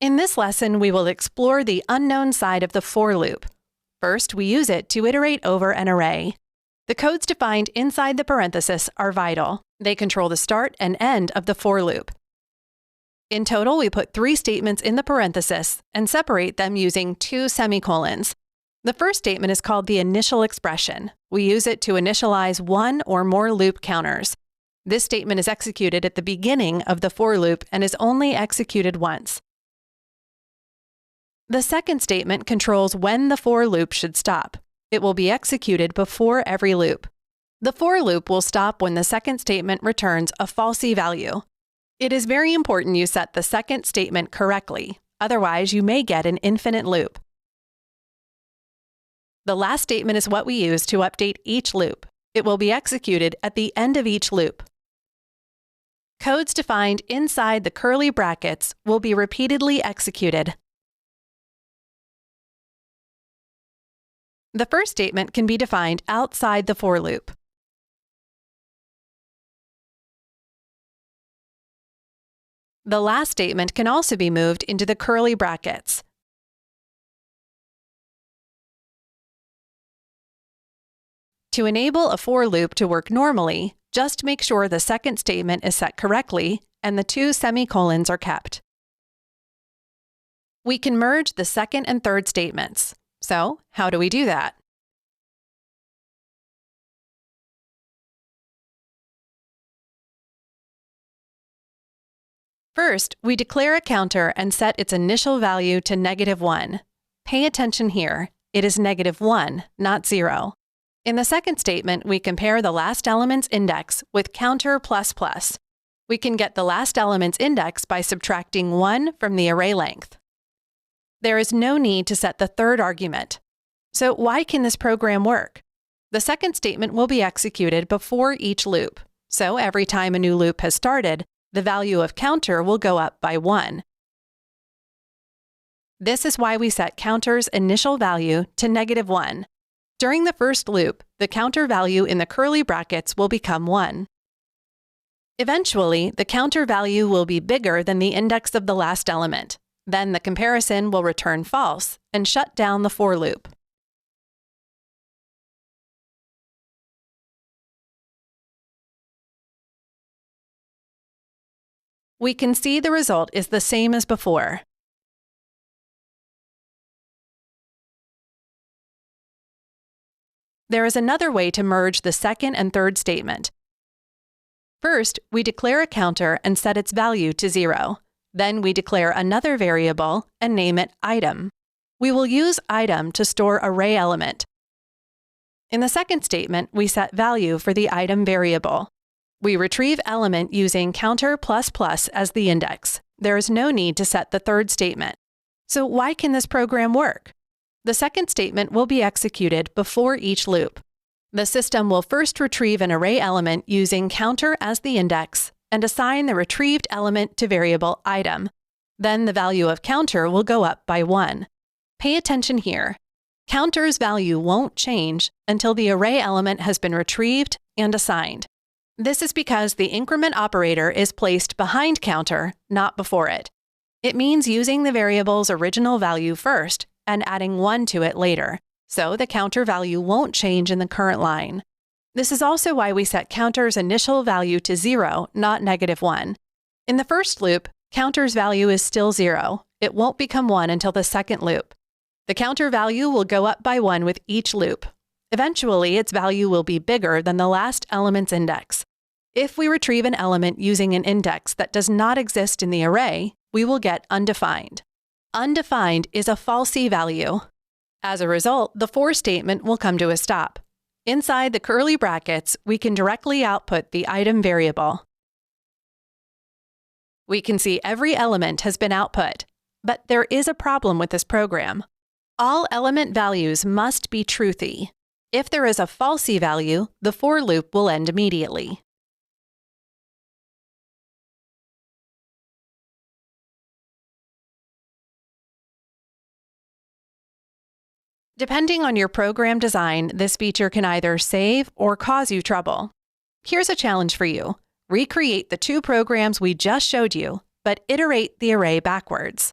In this lesson, we will explore the unknown side of the for loop. First, we use it to iterate over an array. The codes defined inside the parenthesis are vital. They control the start and end of the for loop. In total, we put 3 statements in the parenthesis and separate them using 2 semicolons. The first statement is called the initial expression. We use it to initialize one or more loop counters. This statement is executed at the beginning of the for loop and is only executed once. The second statement controls when the for loop should stop. It will be executed before every loop. The for loop will stop when the second statement returns a falsy value. It is very important you set the second statement correctly, otherwise you may get an infinite loop. The last statement is what we use to update each loop. It will be executed at the end of each loop. Codes defined inside the curly brackets will be repeatedly executed. The first statement can be defined outside the for loop. The last statement can also be moved into the curly brackets. To enable a for loop to work normally, just make sure the second statement is set correctly and the 2 semicolons are kept. We can merge the second and third statements. So, how do we do that? First, we declare a counter and set its initial value to -1. Pay attention here. It is -1, not 0. In the second statement, we compare the last element's index with counter ++. We can get the last element's index by subtracting 1 from the array length. There is no need to set the third argument. So why can this program work? The second statement will be executed before each loop. So every time a new loop has started, the value of counter will go up by 1. This is why we set counter's initial value to -1. During the first loop, the counter value in the curly brackets will become 1. Eventually, the counter value will be bigger than the index of the last element. Then the comparison will return false and shut down the for loop. We can see the result is the same as before. There is another way to merge the second and third statement. First, we declare a counter and set its value to 0. Then we declare another variable and name it item. We will use item to store array element. In the second statement, we set value for the item variable. We retrieve element using counter ++ as the index. There is no need to set the third statement. So why can this program work? The second statement will be executed before each loop. The system will first retrieve an array element using counter as the index and assign the retrieved element to variable item. Then the value of counter will go up by 1. Pay attention here. Counter's value won't change until the array element has been retrieved and assigned. This is because the increment operator is placed behind counter, not before it. It means using the variable's original value first and adding 1 to it later, so the counter value won't change in the current line. This is also why we set counter's initial value to 0, not -1. In the first loop, counter's value is still 0. It won't become 1 until the second loop. The counter value will go up by 1 with each loop. Eventually, its value will be bigger than the last element's index. If we retrieve an element using an index that does not exist in the array, we will get undefined. Undefined is a falsy value. As a result, the for statement will come to a stop. Inside the curly brackets, we can directly output the item variable. We can see every element has been output, but there is a problem with this program. All element values must be truthy. If there is a falsy value, the for loop will end immediately. Depending on your program design, this feature can either save or cause you trouble. Here's a challenge for you. Recreate the 2 programs we just showed you, but iterate the array backwards.